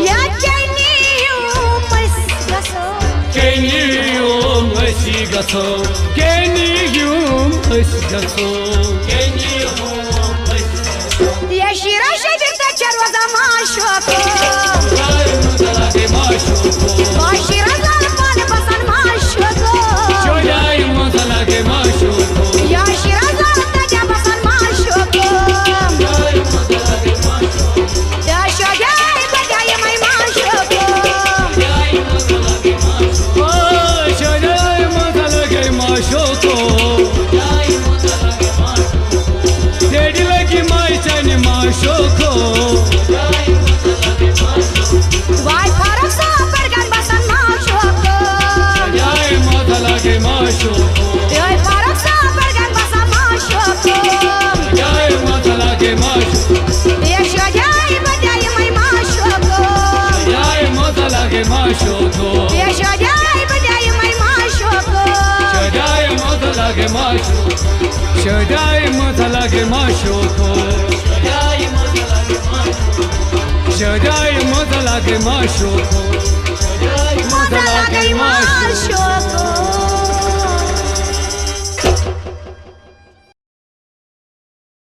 Ya keni गसो केनियूम अस गसो या शिरा शरीरचा चरवाजा माशोको लगे माशोको शिरा पान बसन माशोको शोजाय मजा लगे माशोको या शिरा ताजा बसन माशोको या शोजाय बजाय मै माशोको शोजाय मजा लगे माशोको तेरी लगी माई चनी माशोको वाय फरक सा परगन बसन माशोको शोजाय मजा लगे माशोको वाय फरक सा परगन बसन माशोको शोजाय मजा लगे माशोको या शोजाय बजाय मै माशोको शोजाय मजा लगे माशोको या शोजाय बजाय मै माशोको शोजाय मजा लगे माशोको शोजाय मजा लगे माशोको शोजाय मजा लगे माशोको